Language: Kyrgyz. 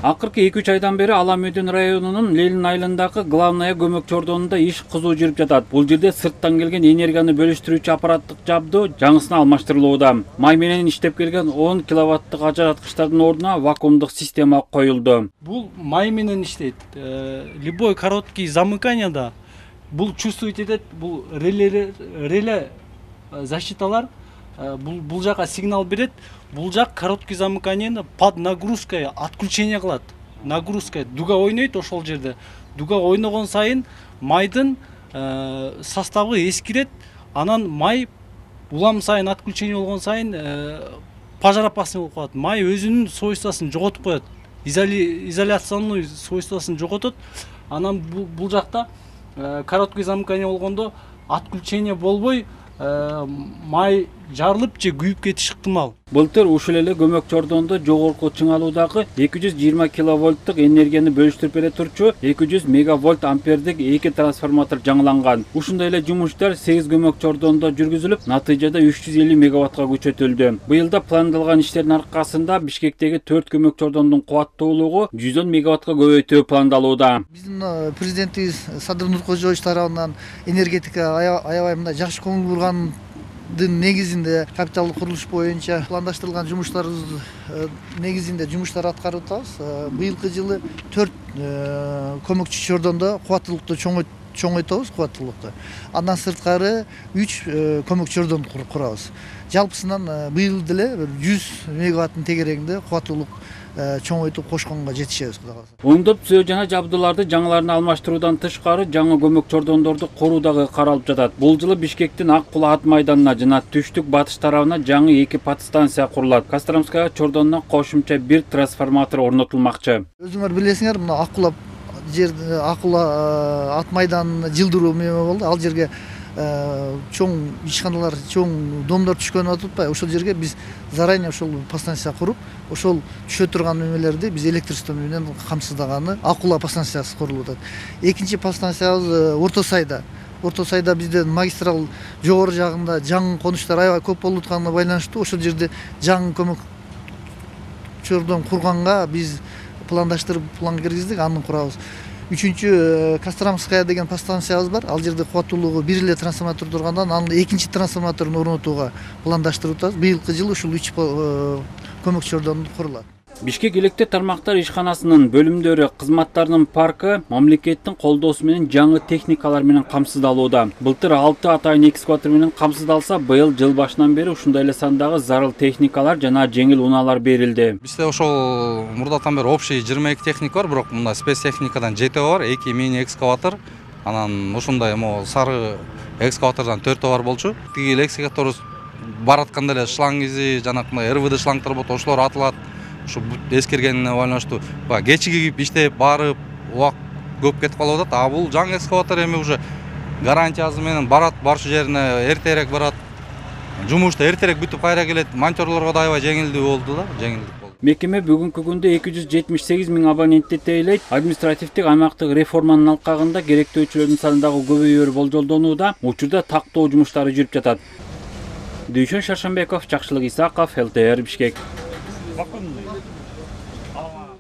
Акыркы 2-3 айдан бери Ала Мөдөн районунун Ленин айылындагы главная көмөк чордонунда иш кызуу жүрүп жатат. Бул жерде сырттан келген энергияны бөлүштүрүүчү аппараттык жабдуу жаңысына алмаштырылууда. Май менен иштеп келген 10 киловаттык ажыраткычтардын ордуна вакуумдук система коюлду. Бул май менен иштейт. Любой короткий замыканияда бул чувствовать этет, бул реле защиталар бул жака сигнал берет. Бул жак короткий замыканияны под нагрузкой отключение кылат. Нагрузка дуга ойнойт ошол жерде. Дуга ойногон сайын майдын составы эскирет. Анан май улам сайын отключение болгон сайын пожар опасный болуп калат. Май өзүнүн свойствосын жоготуп коет. Изоляционный свойствосын жоготот. Анан бул жакта короткий замыкание болгондо отключение болбой май жарылып же күйүп кетиши ыктымал. Былтыр ушул эле көмөк чордондо жогорку чыңалуудагы 220 киловольттук энергияны бөлүштүрүп бере турчу 200 мегавольт ампердик 2 трансформатор жаңыланган. Ушундай эле жумуштар 8 көмөк чордондо жүргүзүлүп, натыйжада 350 мегаваттка көчөтүлдү. Быйылда пландалган иштердин аркасында Бишкектеги 4 көмөк чордондун кубаттуулугу 110 мегаваттка көбөйтүү пландалууда. Биздин президентибиз Садыр Нуркожоевич тарабынан энергетика аябай мындай жакшы көңүл бурган негизинде капиталдык курулуш боюнча пландаштырылган жумуштарыбыз негизинде жумуштар аткарып атабыз. Быйылкы жылы 4 көмөкчү чордондо кубаттуулукту чоңойтобуз, кубаттуулукту. Андан сырткары 3 көмөк чордон курабыз. Жалпысынан быйыл деле 100 мегаваттын тегерегинде кубаттуулук чоңойтуп кошконго жетишебиз, Кудай кааласа. Оңдоп түзөө жана жабдууларды жаңыларына алмаштыруудан тышкары жаңы көмөк чордондорду коруу дагы каралып жатат. Бул жылы Бишкектин Ак Кула ат майданына жана түштүк батыш тарабына жаңы 2 подстанция курулат. Костромская чордонуна кошумча 1 трансформатор орнотулмакчы. Өзүңөр билесиңер, мына Ак Кула Ак Кула ат майданын жылдыруу меми болду. Ал жерге чоң ишканалар, чоң домдор түшкөнү атпайбы? Ошол жерге биз заранее ошол подстанция куруп, ошол түшө турган немелерди биз электричество менен камсыздаганы Ак Кула подстанциясы курулуп атат. Экинчи подстанциябыз Орто Сайда. Орто Сайда бизден магистрал жогору жагында жаңы конуштар аябай көп болуп атканына байланыштуу ошол жерде жаңы көмөк чордон курганга биз пландаштырып план киргиздик, аны курабыз. Үчүнчү Костромская деген подстанциябыз бар. Ал жерде кубаттуулугу 1 эле трансформатор тургандан анын экинчи трансформаторун орнотууга пландаштырып атабыз. Быйылкы жылы ушул 3 көмөк чордон курулат. Бишкек электр тармактар ишканасынын бөлүмдөрү, кызматтарынын паркы мамлекеттин колдоосу менен жаңы техникалар менен камсыздалууда. Былтыр 6 атайын экскаватор менен камсыздалса, быйыл жыл башынан бери ушундай эле сандагы зарыл техникалар жана жеңил унаалар берилди. Бизде ошол мурдатан бери общий 22 техника бар, бирок мындай спецтехникадан 7 бар, 2 мини экскаватор, анан ушундай сары экскаватордан 4 бар болчу. Тиги экскаваторубуз баратканда эле шланг изи, жанакындай РВД шлангдар болот, ошолор атылат. Ушу эскергенине байланыштуу кечигип иштеп барып убак көп кетип калып атат. А бул жаңы экскаватор эми уже гарантиясы менен барат, барчу жерине эртерээк барат. Жумушта эртерээк бүтүп кайра келет. Монтёрлорго да аябай жеңилдүү болду да, жеңилдик болду. Мекеме бүгүнкү күндө 278 000 абонентти тейлейт. Административдик аймактык реформанын алкагында керектөөчүлөрдүн саны дагы көбөйөөрү болжолдонууда. Учурда тактоо жумуштары жүрүп жатат. Дүйшөн Шаршанбеков, Жакшылык Исаков, ЛТР Бишкек.